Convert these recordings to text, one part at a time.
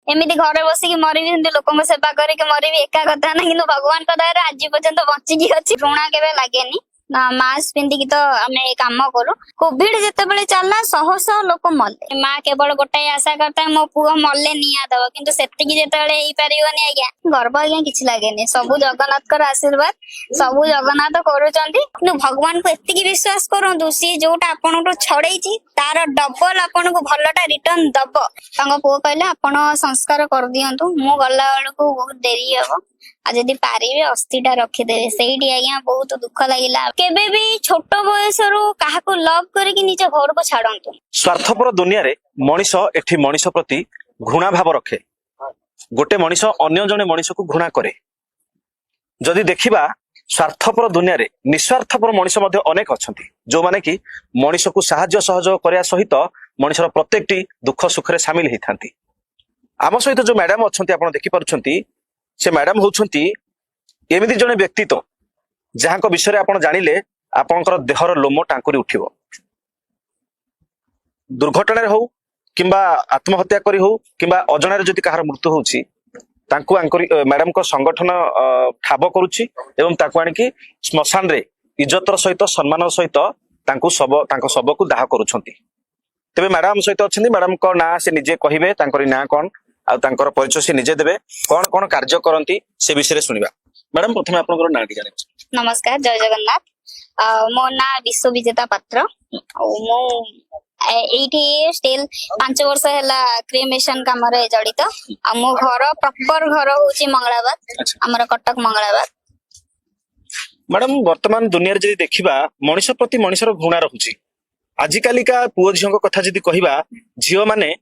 एमती घर बसिक मरबी लोक सेवा करके मरबी एका कथा ना, कि भगवान दया आज पर्यंत बचिकी अच्छी ऋणा केवे लगे मास्क पिंधिकी तो आम कम करूँ। कोविड जिते चलला शह शह लोक मले, माँ केवल गोटाए आशा करता मो पुओ मले निया दब, कि जिते पारनी आज्ञा गर्व आज्ञा किसी लगे। सबू जगन्नाथ आशीर्वाद, सबू जगन्नाथ करुँच। भगवान को एति विश्वास करूँ, सी जोटा आपन छड़े तार डबल आपन को भलटा रिटर्न दब। पुओ कहले आपण संस्कार कर दियंतु, मु गला बेलू बहुत देरी हम, आज जदि पारिबे अस्थिटा रखिदेवे। सेठी आज्ञा बहुत दुख लगिला। केबे भी छोट बयस क्या लव करके निज घर को छाड़तु। स्वार्थपर दुनिया रे मनीष एठी मनीष प्रति घृणा भाव रखे। गोटे मनीष अन्य जने मनीष को घृणा करे। जदि देखिबा स्वार्थपर दुनिया रे निस्वार्थपर मनीष मध्ये अनेक अछंती, जो माने कि मनीष को सहाय्य सहयोग करया सहित मनीषर प्रत्येकटी दुख सुख रे शामिल हेथांती। आम सहित जो मैडम अछंती आपण देखि पारुछंती, से मैडम होउछंती एमिति जने व्यक्तित्व जहां विषय आपण जानिले आपणकर देहर लोम टांकुरी उठिबो। दुर्घटना हो किंबा आत्महत्या करी हो किंबा अजणार जदि कहार मृत्यु होउछि, तांकु मैडम को संगठन ठाब करुछि एवं ताकु आनिकी श्मशान रे इज्जतर सहित सम्मान सहित तांकु शव को दाह करुछंती। तबे मैडम सहित अछंती, मैडम को ना से निजे कहिबे, तांकरी ना कोन आ तांकर परिचय से निजे देबे, कोन कोन कार्य करंती से विषय रे सुनिबा। मैडम प्रथमे आपनकर ना टी जाने। नमस्कार, जय जगन्नाथ। मो ना विश्व विजेता पात्र। मो एठी स्टिल 5 वर्ष हैला क्रिमेशन काम रे जड़ित। आ मो घर प्रॉपर घर होची मंगलाबाद, हमर कटक मंगलाबाद। मैडम वर्तमान दुनिया रे जदि देखिबा मनीष प्रति मनीषर घृणा रहुची। आजिकाली का पुओ झियो कथा जदि कहिबा, झियो माने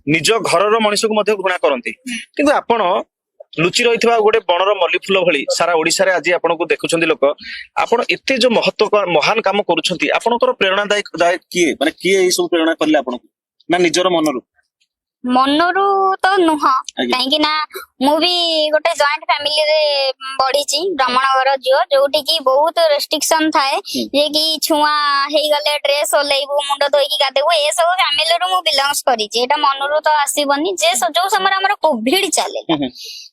निज घरर मनीष को मध्य घृणा करती, किंतु आपण लुचि रही गोटे बनर मल्ली फूल भली सारा ओडिशा रे आज आपन को देखुछंती लोक। आपण एते जो महत्व महान काम करूछंती, आपनकर प्रेरणादायक किए माने किए ए सब प्रेरणा करले आपन ना निजर मनरू तो नुह, कहीं ना मु भी गोटे जॉइंट फैमिली रे बढ़ी ब्राह्मण घर झील, जोटी की बहुत रेस्ट्रिक्शन थाए जे कि छुआ हे गले ड्रेस ओलेबू मुंड धोईकी गाधेबू, ए सब फैमिली रू मु बिलोंग्स करिछि। एटा मनरू तो आसीबनी। जे जो समय हमर कोविड चले,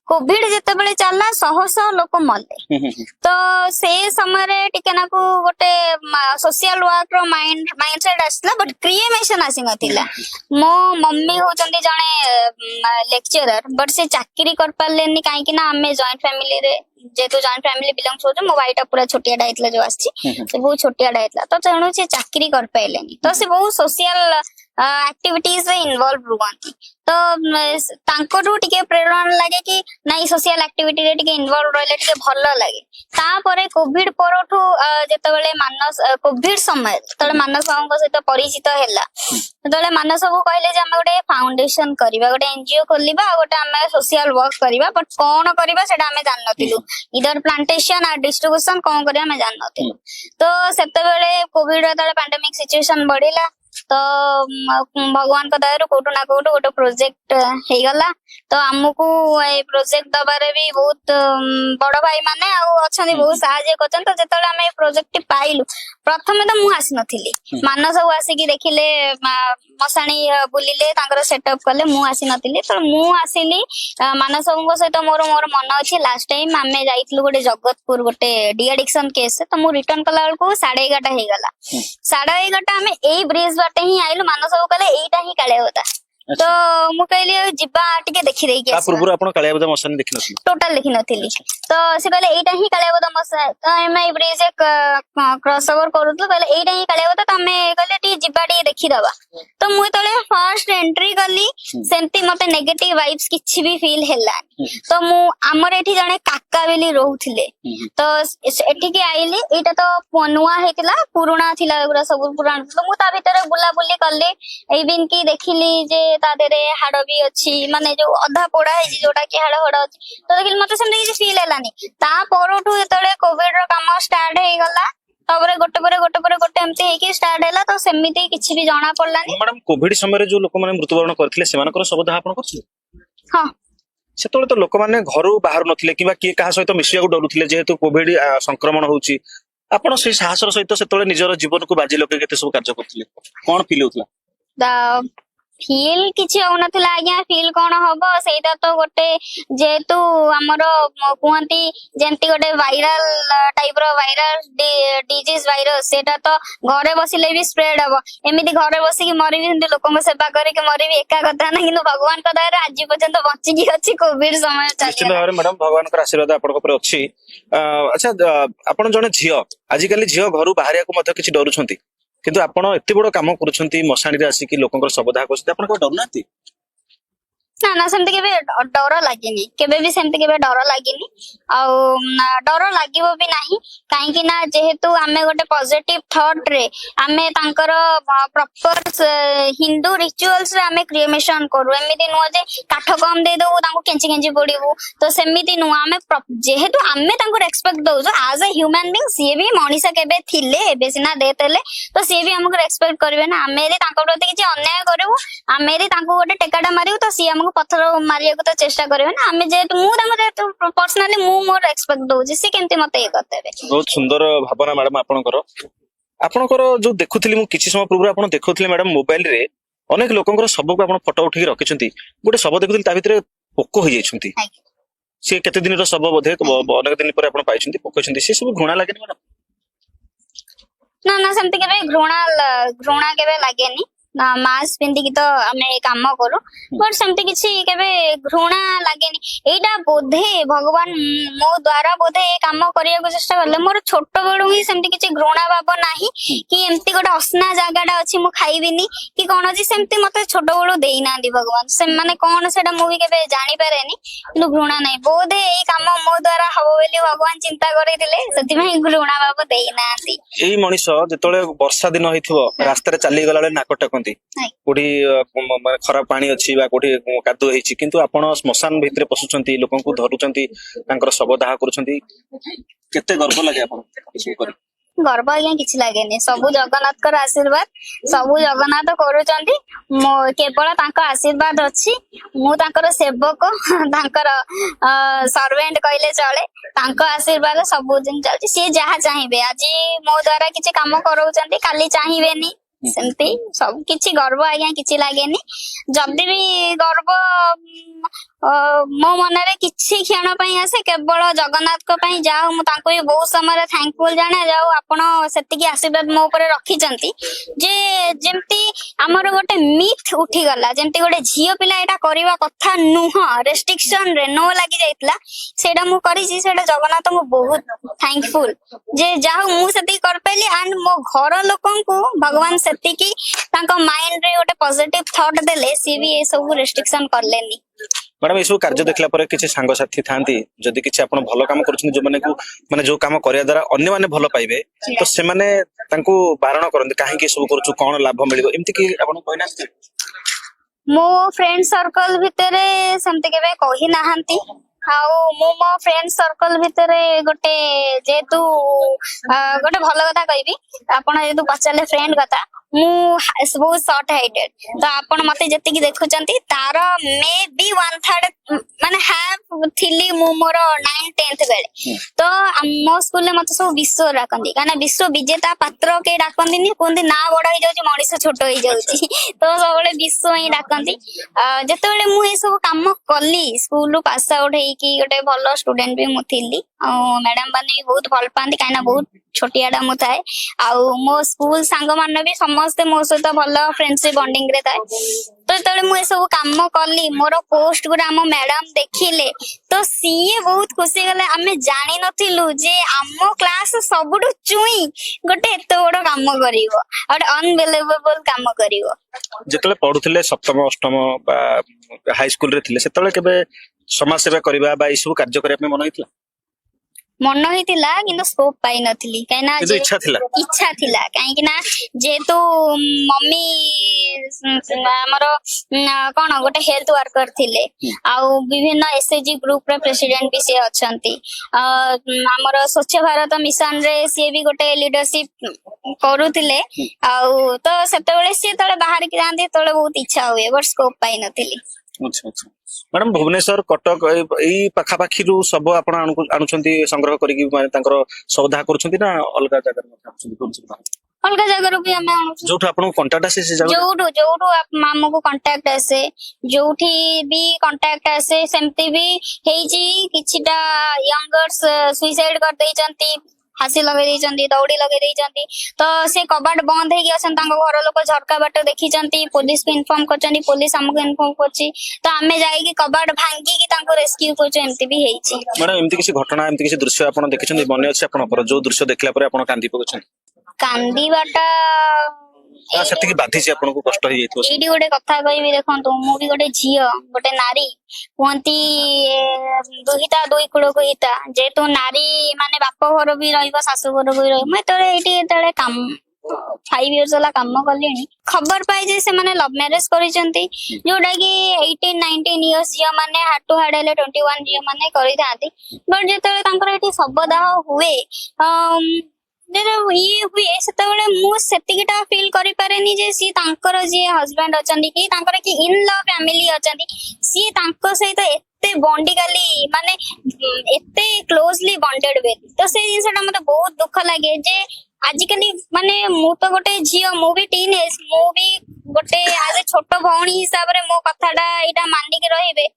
कोविड जिते चलला शह शह लोक मले, तो से समय टिके नाकू गोटे सोशल वर्क रो माइंडसेट आसला, बट क्रिएमेशन आसी नथिला। मो मम्मी होचंदी जने लेक्चरर, बट से चाकरी कर पालेनी काहे ना आमे जॉइंट फैमिली रे जेतु जॉइंट फैमिली बिलोंग्स होछ। मो भाईटा पूरा छोटिया डाइतला जो आछि, से बहुत छोटिया डाइतला, तो तेणु से चाकरी कर पाइलेनी, तो से बहुत सोशल एक्टिविटीज रे इन्वॉल्व रुवंती। तो तांकोटू टिके प्रेरणा लगे कि नाइ सोशल एक्टिविटी रे टिके इन्वॉल्व रहले टिके भलो लागे। तापरे कोविड परठू जेतेबेले मानस कोविड समय तळे मानस बाबूଙ୍କ सहित परिचित हैला, तळे मानस बाबू कहले जे हमें गोटे फाउंडेशन करबा, गोटे एनजीओ खोलिबा, गोटे हमें सोशल वर्क करबा, बट कोन करबा सेटा हमें जान नथिलु। इधर प्लांटेशन आ डिस्ट्रीब्यूशन कोन करबा हमें जान नथिलु। तो सेतेबेले कोविड रे तळे पैंडेमिक सिचुएशन बढ़िला, तो भगवान का दया कोटू ना कोटू गोटे प्रोजेक्ट हे गला। तो हमकू ए प्रोजेक्ट दबारे भी बहुत बड़ भाई माने अच्छा बहुत साहाय्य करछन। तो जेतले हम ए प्रोजेक्ट पाइलु, प्रथमे तो मु आसी नथिली, मानस आसी कि देखिले मसाणी बुलिले तांकर सेटअप कले, मु आसी नथिली। तो मु आसीली मानस बाबूଙ୍କ सहित मोर मन अछि। लास्ट टाइम आमे जाइतलु गोटे जगतपुर गोटे डी एडिक्शन केस, तो मु रिटर्न कला बेलको 11:30 हे गला। 11:30 आमे एई ब्रिज बाटे ही आइलु। मानस बाबू कहले एइटा ही काळे होता, तो मु कहली जिबा टिके देखि देई के पूर्व आपण काळे बोदा मसन देखि नथि, टोटल देखि नथिली। तो से कहले एइटा ही काळे बोदा मसन, तो एमे ब्रिज एक क्रॉस ओवर करूतलो, कहले एइटा ही काळे बोदा, तो हमें कहले टी जिबा टी देखि दबा। तो मु तळे फर्स्ट एंट्री कली, सेंती मते नेगेटिव वाइब्स किछि भी फील हैला। तो मु हमर एठी जने काका बेली रहउथिले, तो एठी के आइली। एटा तो नुवा हेतिला, पुराना थिला, एगुरा सब पुराना। तो मु ता भीतर बुला बुली करले, एबिन की देखिली जे ता देरे हाड़ भी अछि, माने जो अधा पोड़ा है जोटा कि हाड़ हड़ अछि। तो देखिल मते सेम देखि फील हैलानी। ता परठू जेतले कोविड रो काम स्टार्ट हे गला, तबरे गोटे परे गोटे एमती हे कि स्टार्ट हैला, तो सेमिति किछि भी जाना पड़लानी। मैडम कोविड समय रे जो लोक माने मृत्युवरण करथिले सेमानकर सब दाह आपण करथिले? हां, सेतोले तो लोक माने घरु बाहर नथिले किबा किए काहा सहित मिसिया को डरुथिले, जेहेतु कोविड संक्रमण होउची। आपण से साहसर सहित सेतोले निजर जीवन को बाजी लगे केते सब कार्य करथिले, कोन फील होतला? ଫିଲ୍ କିଛି ହଉନଥିଲା ଆଜ୍ଞା। ଫିଲ୍ କଣ ହବ, ସେଇଟା ତ ଗୋଟେ ଯେହେତୁ ଆମର କୁହନ୍ତି ଯେମିତି ଗୋଟେ ଭାଇରାଲ ଟାଇପ ର ଡିଜିଜ ଭାଇରସ, ସେଇଟା ତ ଘରେ ବସିଲେ ବି ସ୍ପ୍ରେଡ ହବ। ଏମିତି ଘରେ ବସିକି ମରିବି, ସେମିତି ଲୋକଙ୍କ ସେବା କରିକି ମରିବି, ଏକା କଥା ନା। କିନ୍ତୁ ଭଗବାନଙ୍କ ଦୟାରେ ଆଜି ପର୍ଯ୍ୟନ୍ତ ବଞ୍ଚିକି ଅଛି, କୋଭିଡ ସମୟ ନିଶ୍ଚିତ ଚାଲିଗଲା। ଭାବରେ ମ୍ୟାଡାମ ଭଗବାନଙ୍କର ଆଶୀର୍ବାଦ ଆପଣଙ୍କ ଉପରେ ଅଛି। ଆଚ୍ଛା, ଆପଣ ଜଣେ ଝିଅ, ଆଜିକାଲି ଝିଅ ଘରୁ ବାହାରିବାକୁ ମଧ୍ୟ କିଛି ଡରୁଛନ୍ତି, କିନ୍ତୁ ଆପଣ ଏତେ ବଡ କାମ କରୁଛନ୍ତି, ମଶାଣିରେ ଆସିକି ଲୋକଙ୍କର ଶବଦାହ କରୁଛନ୍ତି, ଆପଣ କେବେ ଡରୁନାହାନ୍ତି? ନା ନା, ସେମିତି କେବେ ଡର ଲାଗିନି, କେବେ ବି ସେମିତି କେବେ ଡର ଲାଗିନି। ଆଉ ଡର ଲାଗିବ ବି ନାହିଁ, କାହିଁକି ନା ଯେହେତୁ ଆମେ ଗୋଟେ ପଜିଟିଭ ଥଟ୍ ରେ ଆମେ ତାଙ୍କର ପ୍ରପର ହିନ୍ଦୁ ରିଚୁଆଲ୍ସ ରେ ଆମେ କ୍ରିଏସନ କରୁ। ଏମିତି ନୁହଁ ଯେ କାଠ କମ ଦେଇଦବୁ ତାଙ୍କୁ କେଞ୍ଚି କେଞ୍ଚି ପଡିବୁ, ତ ସେମିତି ନୁହଁ। ଆମେ ଯେହେତୁ ଆମେ ତାଙ୍କୁ ରେସ୍ପେକ୍ଟ ଦଉଛୁ ଆଜ ଏ ହ୍ୟୁମାନ ବିଙ୍ଗ, ସିଏ ବି ମଣିଷ କେବେ ଥିଲେ, ଏବେ ସିନା ଡେଥ୍ ହେଲେ, ତ ସିଏ ବି ଆମକୁ ରେସ୍ପେକ୍ଟ କରିବେ ନା। ଆମେ ଯଦି ତାଙ୍କ ପ୍ରତି କିଛି ଅନ୍ୟାୟ କରିବୁ, ଆମେ ଯଦି ତାଙ୍କୁ ଗୋଟେ ଟେକାଟା ମାରିବୁ, ତ ସିଏ ଆମକୁ ପଥର ମାରିବାକୁ ତ ଚେଷ୍ଟା କରିବେ ନା। ଆମେ ଯେହେତୁ ମୁଁ ତାଙ୍କୁ ଯେହେତୁ ପର୍ସନାଲି ମୁଁ ମୋର ରେସ୍ପେକ୍ଟ ଦଉଛି, ସିଏ କେମିତି ମତେ ଇଏ କରିଦେବେ। ବହୁତ ସୁନ୍ଦର ଭାବନା ମ୍ୟାଡାମ ଆପଣଙ୍କର ଯୋଉ ଦେଖୁଥିଲି ମୁଁ କିଛି ସମୟ ପୂର୍ବରୁ, ଆପଣ ଦେଖୁଥିଲେ ମ୍ୟାଡାମ ମୋବାଇଲ ରେ ଅନେକ ଲୋକଙ୍କର ଶବକୁ ଆପଣ ଫଟୋ ଉଠେଇକି ରଖିଛନ୍ତି। ଗୋଟେ ଶବ ଦେଖୁଥିଲି, ତା ଭିତରେ ପୋକ ହେଇଯାଇଛନ୍ତି। ଆଜ୍ଞା। ସେ କେତେ ଦିନର ଶବ ବୋଧେ, ଅନେକ ଦିନ ପରେ ଆପଣ ପାଇଛନ୍ତି, ପୋକ ହେଇଛନ୍ତି। ସେ ସବୁ ଘୃଣା ଲାଗେନି ମ୍ୟାଡାମ? ନା ନା, ସେମିତି କେବେ ଘୃଣା କେବେ ଲାଗେନି। ମାସ୍କ ପିନ୍ଧିକି ତ ଆମେ କାମ କରୁ, ବଟ ସେମିତି କିଛି କେବେ ଘୃଣା ଲାଗେନି। ଏଇଟା ବୋଧେ ଭଗବାନ ମୋ ଦ୍ଵାରା ବୋଧେ ଏ କାମ କରିବାକୁ ଚେଷ୍ଟା କଲେ। ମୋର ଛୋଟ ବେଳୁ ହିଁ ସେମିତି କିଛି ଘୃଣା ଭାବ ନାହିଁ, କି ଏମିତି ଗୋଟେ ଅସନା ଜାଗାଟା ଅଛି ମୁଁ ଖାଇବିନି କି କଣ ଅଛି, ସେମିତି ମତେ ଛୋଟ ବେଳୁ ଦେଇନାହାନ୍ତି ଭଗବାନ। ସେମାନେ କଣ ସେଟା ମୁଁ ବି କେବେ ଜାଣିପାରେନି, କିନ୍ତୁ ଘୃଣା ନାହିଁ। ବୋଧେ ଏଇ କାମ ମୋ ଦ୍ଵାରା ହବ ବୋଲି ଭଗବାନ ଚିନ୍ତା କରିଥିଲେ, ସେଥିପାଇଁ ଘୃଣା ଭାବ ଦେଇନାହାନ୍ତି। ଏଇ ମଣିଷ ଯେତେବେଳେ ବର୍ଷା ଦିନ ହେଇଥିବ, ରାସ୍ତାରେ ଚାଲିଗଲା ବେଳେ ନାକ ଟେକନ୍ତି, କୋଉଠି ମାନେ ଖରାପ ପାଣି ଅଛି ବା କୋଉଠି କାଦୁଅ ହେଇଛି, କିନ୍ତୁ ଆପଣ ଶ୍ମଶାନ ଭିତରେ ପଶୁଛନ୍ତି, ଲୋକଙ୍କୁ ଧରୁଛନ୍ତି, ତାଙ୍କର ଶବଦାହ କରୁଛନ୍ତି। କେତେ ଗର୍ବ ଲାଗେ ଆପଣ ଏସବୁ କରି? ଗର୍ବ ଆଜ୍ଞା କିଛି ଲାଗେନି, ସବୁ ଜଗନ୍ନାଥଙ୍କର ଆଶୀର୍ବାଦ, ସବୁ ଜଗନ୍ନାଥ କରୁଛନ୍ତି। କେବଳ ତାଙ୍କ ଆଶୀର୍ବାଦ ଅଛି। ମୁଁ ତାଙ୍କର ସେବକ, ତାଙ୍କର ସର୍ଭେଣ୍ଟ କହିଲେ ଚଳେ। ତାଙ୍କ ଆଶୀର୍ବାଦ ସବୁଦିନ ଚାଲିଛି। ସିଏ ଯାହା ଚାହିଁବେ, ଆଜି ମୋ ଦ୍ଵାରା କିଛି କାମ କରଉଛନ୍ତି, କାଲି ଚାହିଁବେନି, ସେମିତି ସବୁ କିଛି ଗର୍ବ ଆଜ୍ଞା କିଛି ଲାଗେନି। ଯଦି ବି ଗର୍ବ ମୋ ମନରେ କିଛି କ୍ଷଣ ପାଇଁ ଆସେ, କେବଳ ଜଗନ୍ନାଥଙ୍କ ପାଇଁ। ଯାହା ହଉ ମୁଁ ତାଙ୍କୁ ବି ବହୁତ ସମୟରେ ଥ୍ୟାଙ୍କଫୁଲ ଜାଣେ, ଯାହା ହଉ ଆପଣ ସେତିକି ଆଶୀର୍ବାଦ ମୋ ଉପରେ ରଖିଛନ୍ତି। ଯେ ଯେମିତି ଆମର ଗୋଟେ ମିଥ୍ ଉଠିଗଲା, ଯେମିତି ଗୋଟେ ଝିଅ ପିଲା ଏଇଟା କରିବା କଥା ନୁହଁ, ରେଷ୍ଟ୍ରିକ୍ସନ ରେ ନ ଲାଗି ଯାଇଥିଲା, ସେଇଟା ମୁଁ କରିଛି। ସେଇଟା ଜଗନ୍ନାଥଙ୍କୁ ବହୁତ ଥ୍ୟାଙ୍କଫୁଲ, ଯେ ଯାହା ହଉ ମୁଁ ସେତିକି କରିପାରିଲି। ଆଣ୍ଡ ମୋ ଘର ଲୋକଙ୍କୁ ଭଗବାନ ସେତିକି ତାଙ୍କ ମାଇଣ୍ଡ ରେ ଗୋଟେ ପଜିଟିଭ ଥଟ୍ ଦେଲେ, ସିଏ ବି ଏ ସବୁ ରେଷ୍ଟ୍ରିକ୍ସନ କଲେନି। ମ୍ୟାଡାମ ଏସବୁ କାର୍ଯ୍ୟ ଦେଖିଲା ପରେ କିଛି ସାଙ୍ଗସାଥୀ ଥାନ୍ତି, ଯଦି କିଛି ଆପଣ ଭଲ କାମ କରୁଛନ୍ତି, ଯୋଉମାନଙ୍କୁ ମାନେ ଯୋଉ କାମ କରିବା ଦ୍ଵାରା ଅନ୍ୟମାନେ ଭଲ ପାଇବେ, ତ ସେମାନେ ତାଙ୍କୁ ବାରଣ କରନ୍ତି, କାହିଁକି ଏସବୁ କରୁଛୁ, କଣ ଲାଭ ମିଳିବ, ଏମିତି କି ଆପଣ କହିନାହାନ୍ତି? ମୋ ଫ୍ରେଣ୍ଡ ସର୍କଲ ଭିତରେ ସେମିତି କେବେ କହିନାହାନ୍ତି। ଆଉ ମୁଁ ମୋ ଫ୍ରେଣ୍ଡ ସର୍କଲ ଭିତରେ ଗୋଟେ ଯେହେତୁ ଗୋଟେ ଭଲ କଥା କହିବି, ଆପଣ ଯେହେତୁ ପଚାରିଲେ ଫ୍ରେଣ୍ଡ କଥା, ମୁଁ ବହୁତ ସର୍ଟ ହାଇଟେଡ, ତ ଆପଣ ମତେ ଯେତିକି ଦେଖୁଛନ୍ତି ତାର ମେ ବି 1/3 ମାନେ ହାଫ ଥିଲି ମୁଁ ମୋର 9th-10th ବେଳେ। ତ ମୋ ସ୍କୁଲରେ ମତେ ସବୁ ବିଶ୍ଵ ଡାକନ୍ତି, କାହିଁକିନା ବିଶ୍ଵ ବିଜେତା ପାତ୍ର କେହି ଡାକନ୍ତିନି, କୁହନ୍ତି ନା ବଡ ହେଇଯାଉଛି ମଣିଷ ଛୋଟ ହେଇଯାଉଛି, ତ ସବୁବେଳେ ବିଶ୍ଵ ହିଁ ଡାକନ୍ତି। ଯେତେବେଳେ ମୁଁ ଏ ସବୁ କାମ କଲି, ସ୍କୁଲରୁ ପାସ୍ ଆଉଟ ହେଇକି ଗୋଟେ ଭଲ ଷ୍ଟୁଡେଣ୍ଟ ବି ମୁଁ ଥିଲି, ଆଉ ମ୍ୟାଡାମ ମାନେ ବି ବହୁତ ଭଲ ପାଆନ୍ତି, କାହିଁକିନା ବହୁତ ଛୋଟିଆଟା ମୁଁ ଥାଏ। ଆଉ ମୋ ସ୍କୁଲ ସାଙ୍ଗମାନେ ବି ସମସ୍ତେ ମୋ ସହିତ ଭଲ ଫ୍ରେଣ୍ଡସିପ ବଣ୍ଡିଙ୍ଗ ରେ ଥାଏ। ତ ଯେତେବେଳେ ମୁଁ ଏସବୁ କାମ କଲି, ମୋର ପୋଷ୍ଟ ଗୁଡା ଆମ ମ୍ୟାଡାମ ଦେଖିଲେ, ତ ସିଏ ବହୁତ ଖୁସି ଗଲେ। ଆମେ ଜାଣିନଥିଲୁ ଯେ ଆମ କ୍ଲାସ ସବୁଠୁ ଚୁଇଁ ଗୋଟେ ଏତେ ବଡ କାମ କରିବ, ଗୋଟେ ଅନବିଲିଭେବଲ କାମ କରିବ। ଯେତେବେଳେ ପଢୁଥିଲେ ସପ୍ତମ ଅଷ୍ଟମ ବା ହାଇସ୍କୁଲରେ ଥିଲେ, ସେତେବେଳେ କେବେ ସମାଜ ସେବା କରିବା ବା ଏଇ ସବୁ କାର୍ଯ୍ୟ କରିବା ପାଇଁ ମନ ହେଇଥିଲା? ମନ ହେଇଥିଲା, କିନ୍ତୁ ସ୍କୋପ ପାଇନଥିଲି, କାହିଁକିନା ଇଚ୍ଛା ଥିଲା, କାହିଁକି ନା ଯେହେତୁ ମମି ଆମର କଣ ଗୋଟେ ହେଲ୍ଥ ୱାର୍କର ଥିଲେ, ଆଉ ବିଭିନ୍ନ SHG ଗ୍ରୁପ ର ପ୍ରେସିଡେଣ୍ଟ ବି ସିଏ ଅଛନ୍ତି। ଆମର ସ୍ୱଚ୍ଛ ଭାରତ ମିଶନ ରେ ସିଏ ବି ଗୋଟେ ଲିଡରସିପ କରୁଥିଲେ। ଆଉ ତ ସେତେବେଳେ ସିଏ ଯେତେବେଳେ ବାହାରିକି ଯାଆନ୍ତି, ସେତେବେଳେ ବହୁତ ଇଚ୍ଛା ହୁଏ, ବଟ ସ୍କୋପ ପାଇନଥିଲି। ମ୍ୟାଡାମ ଭୁବନେଶ୍ୱର କଟକ ଏଇ ପାଖାପାଖିରୁ ସବୁ ଆପଣ ଆଣୁଛନ୍ତି ସଂଗ୍ରହ କରିକି, ମାନେ ତାଙ୍କର ଶବଦାହ କରୁଛନ୍ତି, ନା ଅଲଗା ଜାଗାରେ? अलग जगह भी आम आणुଛୁ जोठु आपन कांटेक्ट आसे से जगह जोठु जोठु आमको कांटेक्ट आसे जोठी भी कांटेक्ट आसे सेमती भी हेजी किछिटा यंगर्स सुसाइड कर देइचंती हासी लगे देइचंती दौड़ी लगे देइचंती तो से कबाट बंद हेगी असन तांको घर लोक झरका बाट देखिचंती पुलिस को इन्फॉर्म करचंती पुलिस हमको इन्फॉर्म करची तो आमे जाई कि कबाट भांगी कि तांको रेस्क्यू करचो एमती भी हेची मैडम एमती किसी घटना एमती किसी दृश्य आपन देखिछन मने अछि आपन पर जो दृश्य देखला परे आपन कांदी पकछन कांदीबाटा सेति की बाधी से आपन को कष्ट होई जइतो एडी गोटे कथा कहबी देखंतु मु भी गोटे झियो गोटे नारी कुहंती दुहिता दुई कुड़ को हिता जेतु नारी माने बाप घर भी रहइबो सासु घर भी रहइबो मैं तोरे एटी तळे काम 5 इयर्स वाला काम कलेनी खबर पाई जे से माने लव मैरिज करिसंती जोडा कि 18 19 इयर्स जिया माने हार्ट टू हार्ट हेले 21 जिया माने करि थांती बट जेतळे तांकर एटी सबदाह हुए ये हुए सेतबेले मु सेतिकिटा फील करि पारेनी जे सी तांकर जे हस्बैंड अचंदी कि तांकर कि इन लव फैमिली अचंदी सी तांको सहित एते बॉन्डिकली माने एते क्लोजली बॉन्डेड वे तो से जिनसटा मते बहुत दुख लागे जे आजिकली माने मु तो गोटे झियो मु भी टीनेज मु भी गोटे आज छोट भौणी हिसाब रे मो कथाटा एटा मानि के रहिबे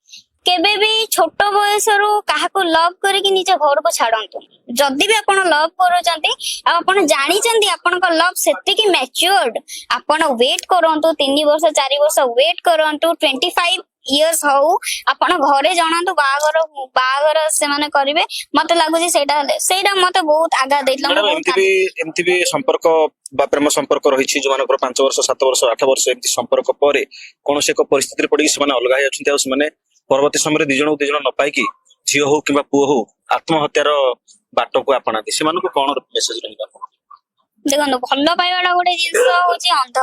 केबे भी छोट बयस रु काहाको लव करके निज घर को छाड़ंतु जदि भी आपण लव करूचंती आपण जानिचंती आपण लव सेति की मैच्योर्ड आपण वेट करंतु 3 वर्ष 4 वर्ष वेट करंतु 25 इयर्स हो आपण घरे जणांतु बाहागर से माने करिवे मते लागुची सेटा मते बहुत आगा देतला एमती भी संपर्क बा प्रेम संपर्क रही जो मानकर 5 वर्ष 7 वर्ष 8 वर्ष एमती संपर्क परे कोन से को परिस्थिति पड़ी से माने अलगा होचंती आ माने परवर्ती समय दिजन न पाई कि झील हो कि पुओ हो आत्महत्यार बाट को आपणा से कौन मेसेज रही देखो भल पाइबाटा गोटे जिनस हूँ अंध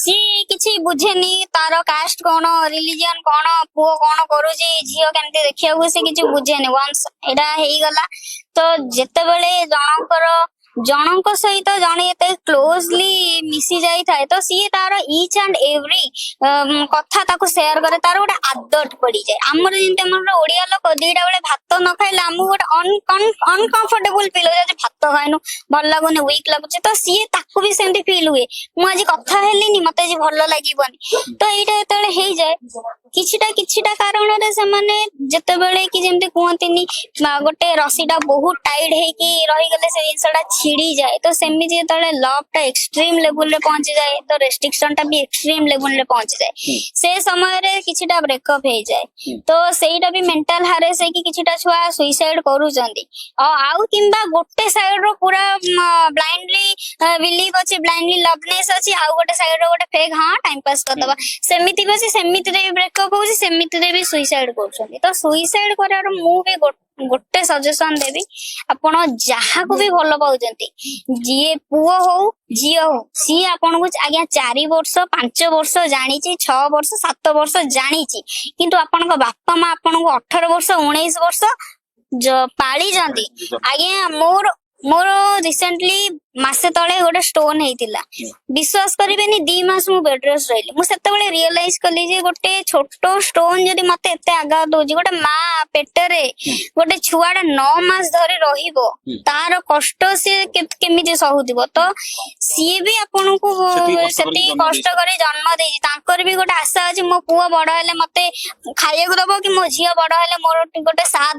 सी किसी बुझेनी तार कास्ट कौन रिलीजन कौन पुओ कौन करुची झील केमती देखिया से किसी बुझेनी वंस एटा हेई गला तो जेते बेले जनक सहित जने एते क्लोजली मिसी जाई थाए तो सी तार ईच एंड एवरी कथा ताको शेयर करे तार गोटे आदत पड़ी जाए हमर जिंते हमर ओडिया लोक दीटा बेले भात न खाइले हम गोटे अनकंफर्टेबल फील हो जाए भात खाइनु भल लागुनी वीक लागुचे तो सी ताको भी सेमती फील हुए मु आज कथा हेलिनी मते जे भल लागिबनी तो एटा एतले हेई जाए किछिटा कारण रे से माने जते बेले कि जेमती कहंतिनी गोटे रसीटा बहुत टाइट हे कि रही गले से जिंसटा छिड़ी जाए तो सेमी जेतले लव टा एक्सट्रीम लेवल रे पहुंच जाए तो रेस्ट्रिक्शन टा भी एक्सट्रीम लेवल रे पहुंच जाए से समय रे किछिटा ब्रेकअप हे जाए तो सेईटा भी मेंटल हारेस है कि किछिटा छुआ सुसाइड करूचंदी आउ किंबा गोटे साइड रो पूरा ब्लाइंडली बिलीव अछि ब्लाइंडली लवनेस अछि आउ गोटे साइड रो गोटे फेक हां टाइम पास करदबा सेमिति बसी सेमिति रे ब्रेकअप होछि सेमिति रे भी सुसाइड करूचंदी तो सुसाइड करार मु भी गोटे सजेशन देवी आपण जहा को भी भल पाउचंती जी पुओ हो झियो हो सी आपण को आज्ञा 4 वर्ष 5 वर्ष जानिची 6 वर्ष 7 वर्ष जानिची किंतु आपण को बापा मां आपण को 18 वर्ष 19 वर्ष जो पाली जंती आज्ञा मोर रिसेंटली मासे तळे गोटे स्टोन हेतिला विश्वास करिबेनी 2 मास मु बेड रेस्ट रहिली मु सेते बेले रियलाइज कली जे गोटे छोटो स्टोन जदी मते एते आगा दोजी गोटे मां पेटरे गोटे छुआडा 9 मास धरि रहिबो तार कष्ट से केमिति सहुदिबो तो सी भी आपन को सेति कष्ट करे जन्म देजी तांकर भी गोटे आशा अछि मो पुओ बड़ हेले मते खाइया को दबो कि मो झिया बड़ हेले मोर गोटे साथ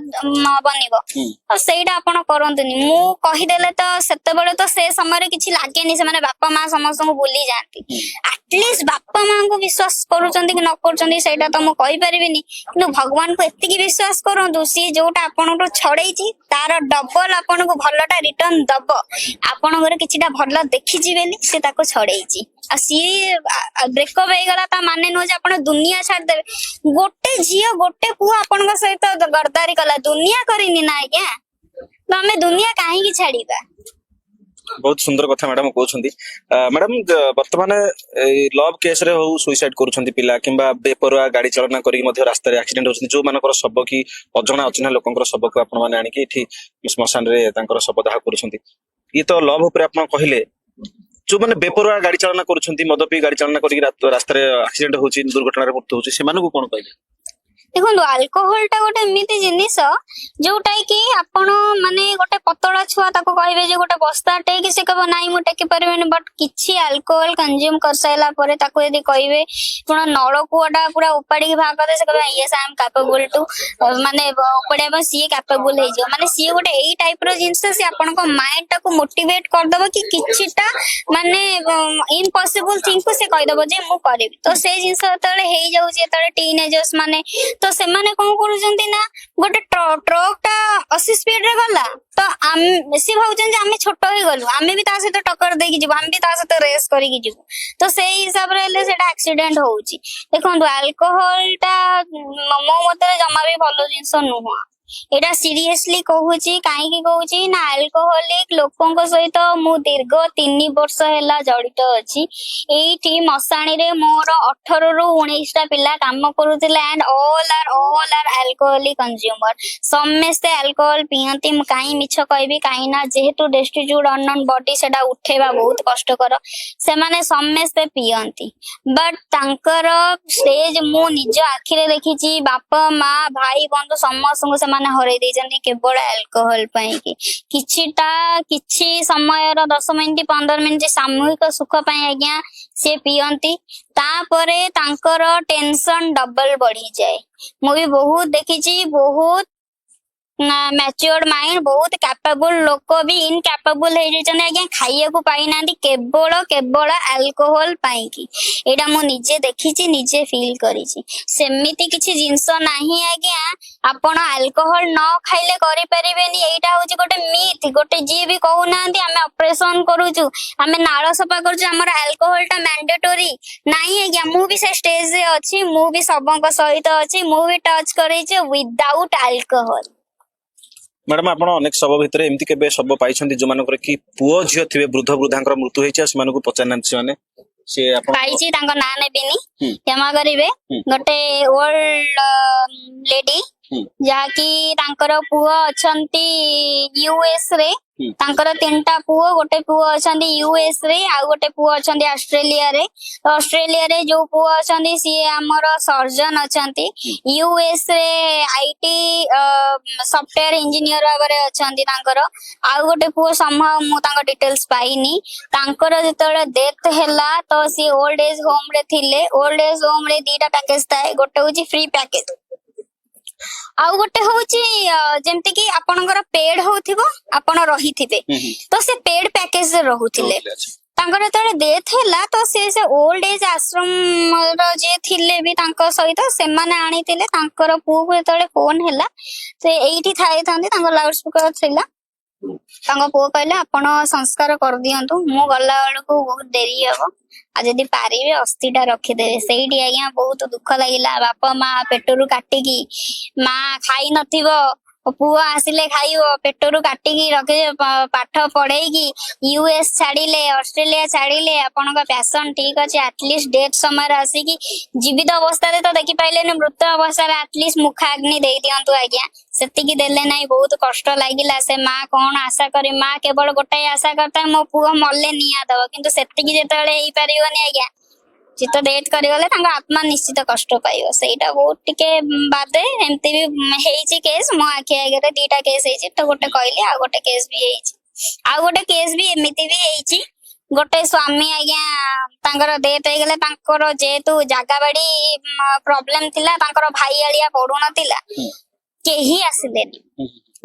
बनिबो तो सेइडा आपन करंतनी मु कहि देले तो सेते बेले तो से समय किछि लागेनी से माने बापा मां समस्त को भूली जाती एटलीस्ट बापा मां को विश्वास करूचंती कि न करूचंती सेटा तो मु कहि परिबिनी किंतु भगवान को एत्ती की विश्वास करंतु सी जोटा आपन को छड़ेइची तार डबल आपन को भलटा रिटर्न दबो आपन घर किछिटा भल देखिछि बेली से ताको छड़ेइची आ सी ब्रेकअप हे गला ता माने न जे आपन दुनिया छाड़ देबे गोटे झियो गोटे पुआ आपन को सहित गरदारी कला दुनिया करिनी ना क्या तो हमें दुनिया काहे की छाड़ीबा बहुत सुंदर कथा मैडम कहउछंती मैडम वर्तमान लव केस रे हो सुसाइड करूछंती पिला किंबा बेपरुआ गाड़ी चालना करी मध्ये रास्ता रे एक्सीडेंट होछंती जो मानकर सब की अजणा अचिन्हा लोकंकर सब को आपण माने आनी कि एठी स्मशान रे तांकर सब दाह करूछंती ये तो लव ऊपर आपण कहिले जो माने बेपरुआ गाड़ी चालना करूछंती मद पी गाड़ी चालना करी रास्ता रे एक्सीडेंट होछि दुर्घटना रे मृत्यु होछि से मानकु कोन कहले ଦେଖନ୍ତୁ ଆଲକୋହଲ ଟା ଗୋଟେ ଏମିତି ଜିନିଷ ଯୋଉଟା କି ଆପଣ ମାନେ ଗୋଟେ ପତଳା ଛୁଆ ତାକୁ କହିବେ ଯେ ଗୋଟେ ବସ୍ତା ଟେକି ସେ କହିବ ନାଇଁ ମୁଁ ଟେକି ପାରିବିନି, ବଟ୍ କିଛି ଆଲକୋହଲ କନଜ୍ୟୁମ କରିସାରିଲା ପରେ ତାକୁ ଯଦି କହିବେ ଆପଣ ନଳକୂଅଟା ପୁରା ଉପାଡ଼ିକି ବାହାର କରିଦେବେ, ସେ କହିବେ ୟେସ୍ ଆଇ ଏମ୍ କ୍ୟାପେବୁଲ ଟୁ ମାନେ ଉପାଡ଼ିବା ପାଇଁ ସିଏ କ୍ୟାପେବୁଲ ହେଇଯିବ। ମାନେ ସିଏ ଗୋଟେ ଏଇ ଟାଇପ ର ଜିନିଷ, ସିଏ ଆପଣଙ୍କ ମାଇଣ୍ଡ ଟାକୁ ମୋଟିଭେଟ କରିଦବ କି କିଛିଟା ମାନେ ଇମ୍ପସିବୁଲ ଥିଙ୍ଗ କୁ ସେ କହିଦବ ଯେ ମୁଁ କରିବି। ତ ସେଇ ଜିନିଷ ଯେତେବେଳେ ହେଇଯାଉଛି, ଯେତେବେଳେ ଟିନେଜର୍ସ ମାନେ ତ ସେମାନେ କଣ କରୁଛନ୍ତି ନା ଗୋଟେ ଟ୍ରକ ଟା 80 ସ୍ପିଡ ରେ ଗଲା ତ ସିଏ ଭାବୁଛନ୍ତି ଯେ ଆମେ ଛୋଟ ହେଇଗଲୁ, ଆମେ ବି ତା ସହିତ ଟକ୍କର ଦେଇକି ଯିବୁ, ଆମେ ବି ତା ସହିତ ରେସ୍ କରିକି ଯିବୁ। ତ ସେଇ ହିସାବରେ ହେଲେ ସେଟା ଆକ୍ସିଡେଣ୍ଟ ହଉଛି। ଦେଖନ୍ତୁ ଆଲକୋହଲ ଟା ମୋ ମତରେ ଜମା ବି ଭଲ ଜିନିଷ ନୁହଁ। ଏଇଟା ସିରିୟସଲି କହୁଛି, କାହିଁକି କହୁଛି ନା ଆଲକୋହଲିକ ଲୋକଙ୍କ ସହିତ ମୁଁ ଦୀର୍ଘ 3 ବର୍ଷ ହେଲା ଜଡିତ ଅଛି। ଏଇଠି ମଶାଣିରେ ମୋର 18 ରୁ 19 ଟା ପିଲା କାମ କରୁଥିଲେ and all are alcoholic consumer. ସମସ୍ତେ ଆଲକୋହଲ ପିଅନ୍ତି। ମୁଁ କାହିଁ ମିଛ କହିବି, କାହିଁକି ନା ଯେହେତୁ ଡେଷ୍ଟିଚ୍ୟୁଡ ଅନନୋନ୍ ବଡି ସେଟା ଉଠେଇବା ବହୁତ କଷ୍ଟକର, ସେମାନେ ସମସ୍ତେ ପିଅନ୍ତି। ବଟ୍ ତାଙ୍କର ଷ୍ଟେଜ ମୁଁ ନିଜ ଆଖିରେ ଦେଖିଛି, ବାପା ମା ଭାଇ ବନ୍ଧୁ ସମସ୍ତଙ୍କୁ ସେମାନେ ହରେଇ ଦେଇଛନ୍ତି କେବଳ ଆଲକୋହଲ ପାଇଁ କି। କିଛି ସମୟର 10 ମିନିଟ 15 ମିନିଟ ସାମୂହିକ ସୁଖ ପାଇଁ ଆଜ୍ଞା ସେ ପିଅନ୍ତି, ତାପରେ ତାଙ୍କର ଟେନସନ ଡବଲ ବଢିଯାଏ। ମୁଁ ବି ବହୁତ ଦେଖିଛି, ବହୁତ ମ୍ୟାଚିଓର୍ଡ ମାଇଣ୍ଡ, ବହୁତ କ୍ୟାପାବୁଲ ଲୋକ ବି ଇନକ୍ୟାପାବୁଲ ହେଇଯାଇଛନ୍ତି ଆଜ୍ଞା, ଖାଇବାକୁ ପାଇନାହାନ୍ତି କେବଳ ଆଲକୋହଲ ପାଇଁକି। ଏଇଟା ମୁଁ ନିଜେ ଦେଖିଛି, ନିଜେ ଫିଲ୍ କରିଛି। ସେମିତି କିଛି ଜିନିଷ ନାହିଁ ଆଜ୍ଞା ଆପଣ ଆଲକୋହଲ ନ ଖାଇଲେ କରିପାରିବେନି। ଏଇଟା ହଉଛି ଗୋଟେ ମିଥ୍। ଗୋଟେ ଯିଏ ବି କହୁନାହାନ୍ତି ଆମେ ଅପରେସନ କରୁଛୁ, ଆମେ ନାଳ ସଫା କରୁଛୁ, ଆମର ଆଲକୋହଲ ଟା ମ୍ୟାଣ୍ଡେଟୋରି ନାଇଁ ଆଜ୍ଞା। ମୁଁ ବି ସେ ଷ୍ଟେଜରେ ଅଛି, ମୁଁ ବି ସବୁଙ୍କ ସହିତ ଅଛି, ମୁଁ ବି ଟଚ୍ କରିଛି ୱିଦାଉଟ୍ ଆଲକୋହଲ। ମ୍ୟାଡାମ ଆପଣ ଅନେକ ଶବ ଭିତରେ ଏମିତି କେବେ ଶବ ପାଇଛନ୍ତି ଯୋଉମାନଙ୍କର କି ପୁଅ ଝିଅ ଥିବେ, ବୃଦ୍ଧ ବୃଦ୍ଧାଙ୍କର ମୃତ୍ୟୁ ହେଇଛି ଆଉ ସେମାନଙ୍କୁ ପଚାରିନାହାନ୍ତି ସେମାନେ? ସେ ପାଇଛି, ତାଙ୍କ ନାଁ ନେବିନି, କ୍ଷମା କରିବେ। ଗୋଟେ ଓଲ୍ଡ ଲେଡି ଯାହାକି ତାଙ୍କର ପୁଅ ଅଛନ୍ତି ୟୁଏସ ରେ, ତାଙ୍କର 3ଟା ପୁଅ, ଗୋଟେ ପୁଅ ଅଛନ୍ତି ୟୁଏସ ରେ, ଆଉ ଗୋଟେ ପୁଅ ଅଛନ୍ତି ଅଷ୍ଟ୍ରେଲିଆରେ। ଅଷ୍ଟ୍ରେଲିଆରେ ଯୋଉ ପୁଅ ଅଛନ୍ତି ସିଏ ଆମର ସର୍ଜନ ଅଛନ୍ତି, ୟୁଏସ ରେ ଆଇଟି ସଫ୍ଟୱେର ଇଞ୍ଜିନିୟର ଭାବରେ ଅଛନ୍ତି ତାଙ୍କର। ଆଉ ଗୋଟେ ପୁଅ ମୁଁ ତାଙ୍କ ଡିଟେଲ୍ସ ପାଇନି। ତାଙ୍କର ଯେତେବେଳେ ଡେଥ ହେଲା ତ ସିଏ ଓଲ୍ଡ ଏଜ ହୋମ ରେ ଥିଲେ। ଓଲ୍ଡ ଏଜ ହୋମ ରେ 2ଟା ପ୍ୟାକେଜ ଥାଏ, ଗୋଟେ ହଉଛି ଫ୍ରି ପ୍ୟାକେଜ, ଆଉ ଗୋଟେ ହଉଛି ଯେମିତି କି ଆପଣଙ୍କର ପେଡ ହଉଥିବ, ଆପଣ ରହିଥିବେ, ତ ସେ ପେଡ ପ୍ୟାକେଜ ରେ ରହୁଥିଲେ। ତାଙ୍କର ଯେତେବେଳେ ଡେଥ ହେଲା ତ ସେ ଓଲ୍ଡ ଏଜ ଆଶ୍ରମର ଯିଏ ଥିଲେ ବି ତାଙ୍କ ସହିତ ସେମାନେ ଆଣିଥିଲେ। ତାଙ୍କର ପୁଅକୁ ଯେତେବେଳେ ଫୋନ ହେଲା, ସେ ଏଇଠି ଥାଇଥାନ୍ତି, ତାଙ୍କ ଲାଉଡ ସ୍ପିକର ଥିଲା, ତାଙ୍କ ପୁଅ କହିଲେ ଆପଣ ସଂସ୍କାର କରିଦିଅନ୍ତୁ, ମୁଁ ଗଲା ବେଳକୁ ବହୁତ ଡେରି ହବ, ଆଉ ଯଦି ପାରିବେ ଅସ୍ଥିଟା ରଖିଦେବେ। ସେଇଠି ଆଜ୍ଞା ବହୁତ ଦୁଃଖ ଲାଗିଲା। ବାପା ମା ପେଟରୁ କାଟିକି, ମା ଖାଇ ନଥିବ, ପୁଅ ଆସିଲେ ଖାଇବ, ପେଟରୁ କାଟିକି ରଖି ପାଠ ପଢେଇକି ୟୁଏସ ଛାଡିଲେ, ଅଷ୍ଟ୍ରେଲିଆ ଛାଡିଲେ। ଆପଣଙ୍କ ପ୍ୟାସନ ଠିକ ଅଛି, ଆଟଲିଷ୍ଟ ଡେଥ ସମୟରେ ଆସିକି ଜୀବିତ ଅବସ୍ଥାରେ ତ ଦେଖିପାଇଲେନି, ମୃତ ଅବସ୍ଥାରେ ଆଟଲିଷ୍ଟ ମୁଖାଗ୍ନି ଦେଇ ଦିଅନ୍ତୁ ଆଜ୍ଞା। ସେତିକି ଦେଲେ ନାହିଁ, ବହୁତ କଷ୍ଟ ଲାଗିଲା। ସେ ମା କଣ ଆଶା କରି, ମା କେବଳ ଗୋଟାଏ ଆଶା କରିଥାଏ ମୋ ପୁଅ ମଲେ ନିଆଁ ଦବ, କିନ୍ତୁ ସେତିକି ଯେତେବେଳେ ହେଇପାରିବନି ଆଜ୍ଞା, ଚିତ୍ତ ଡେଥ କରିଗଲେ ତାଙ୍କ ଆତ୍ମା ନିଶ୍ଚିତ କଷ୍ଟ ପାଇବ। ସେଇଟା ବହୁତ ଟିକେ ବାଦେ। ଏମିତି ବି ହେଇଛି କେସ୍ ମୋ ଆଖି ଆଗରେ, 2ଟା କେସ୍ ହେଇଛି, ତ ଗୋଟେ କହିଲି, ଆଉ ଗୋଟେ କେସ୍ ବି ହେଇଛି। ଆଉ ଗୋଟେ କେସ୍ ବି ଏମିତି ବି ହେଇଛି, ଗୋଟେ ସ୍ୱାମୀ ଆଜ୍ଞା ତାଙ୍କର ଡେଥ ହେଇଗଲେ, ତାଙ୍କର ଯେହେତୁ ଜାଗା ବାଡି ପ୍ରୋବ୍ଲେମ ଥିଲା, ତାଙ୍କର ଭାଇ ଆଳିଆ ପଡୁନଥିଲା, କେହି ଆସିଲେନି।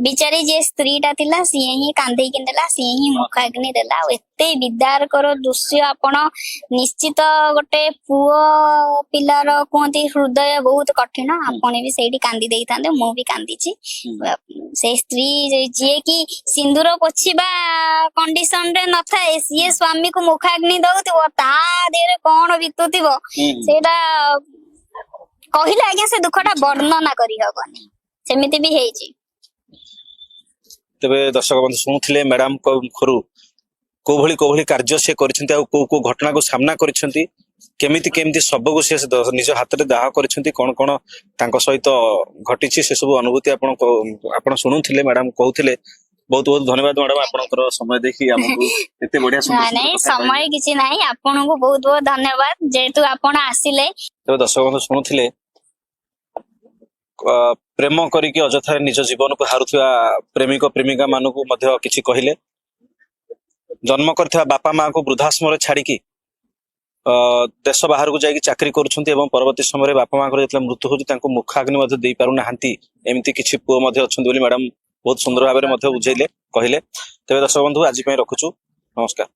ବିଚାରୀ ଯିଏ ସ୍ତ୍ରୀଟା ଥିଲା ସିଏ ହିଁ କାନ୍ଦିକି ନେଲା, ସିଏ ହିଁ ମୁଖାଗ୍ନି ଦେଲା। ଆଉ ଏତେ ବିଦାରକର ଦୃଶ୍ୟ, ଆପଣ ନିଶ୍ଚିତ ଗୋଟେ ପୁଅ ପିଲାର କୁହନ୍ତି ହୃଦୟ ବହୁତ କଠିନ, ଆପଣ ବି ସେଇଠି କାନ୍ଦି ଦେଇଥାନ୍ତେ, ମୁଁ ବି କାନ୍ଦିଛି। ସେଇ ସ୍ତ୍ରୀ ଯିଏ କି ସିନ୍ଦୁର ପୋଛିବା କଣ୍ଡିସନ ରେ ନଥାଏ, ସିଏ ସ୍ୱାମୀକୁ ମୁଖାଗ୍ନି ଦଉଥିବ, ତା ଦେହରେ କଣ ବିତୁଥିବ ସେଇଟା କହିଲେ ଆଜ୍ଞା ସେ ଦୁଃଖଟା ବର୍ଣ୍ଣନା କରିହବନି। ସେମିତି ବି ହେଇଛି। ତେବେ ଦର୍ଶକ ବନ୍ଧୁ ଶୁଣୁଥିଲେ ମ୍ୟାଡାମଙ୍କ ଘରୁ କୋଉ ଭଳି କାର୍ଯ୍ୟ ସେ କରିଛନ୍ତି, ଆଉ କୋଉ ଘଟଣାକୁ ସାମ୍ନା କରିଛନ୍ତି, କେମିତି ଶବକୁ ସେ ନିଜ ହାତରେ ଦାହ କରିଛନ୍ତି, କଣ ତାଙ୍କ ସହିତ ଘଟିଛି, ସେ ସବୁ ଅନୁଭୂତି ଆପଣ ଶୁଣୁଥିଲେ, ମ୍ୟାଡାମ କହୁଥିଲେ। ବହୁତ ବହୁତ ଧନ୍ୟବାଦ ମ୍ୟାଡାମ, ଆପଣଙ୍କର ସମୟ ଦେଖି ଆମକୁ ଏତେ ବଢିଆ ନାଇଁ ସମୟ କିଛି ନାହିଁ, ଆପଣଙ୍କୁ ବହୁତ ବହୁତ ଧନ୍ୟବାଦ ଯେହେତୁ ଆପଣ ଆସିଲେ। ତେବେ ଦର୍ଶକ ବନ୍ଧୁ ଶୁଣୁଥିଲେ ପ୍ରେମ କରିକି ଅଯଥାରେ ନିଜ ଜୀବନକୁ ହାରୁଥିବା ପ୍ରେମିକ ପ୍ରେମିକା ମାନଙ୍କୁ ମଧ୍ୟ କିଛି କହିଲେ। ଜନ୍ମ କରିଥିବା ବାପା ମାଙ୍କୁ ବୃଦ୍ଧାଶ୍ରମରେ ଛାଡିକି ଦେଶ ବାହାରକୁ ଯାଇକି ଚାକିରି କରୁଛନ୍ତି ଏବଂ ପରବର୍ତ୍ତୀ ସମୟରେ ବାପା ମାଙ୍କର ଯେତେବେଳେ ମୃତ୍ୟୁ ହଉଛି ତାଙ୍କୁ ମୁଖାଗ୍ନି ମଧ୍ୟ ଦେଇପାରୁନାହାନ୍ତି, ଏମିତି କିଛି ପୁଅ ମଧ୍ୟ ଅଛନ୍ତି ବୋଲି ମ୍ୟାଡାମ ବହୁତ ସୁନ୍ଦର ଭାବରେ ମଧ୍ୟ ବୁଝେଇଲେ କହିଲେ। ତେବେ ଦର୍ଶକ ବନ୍ଧୁ ଆଜି ପାଇଁ ରଖୁଛୁ, ନମସ୍କାର।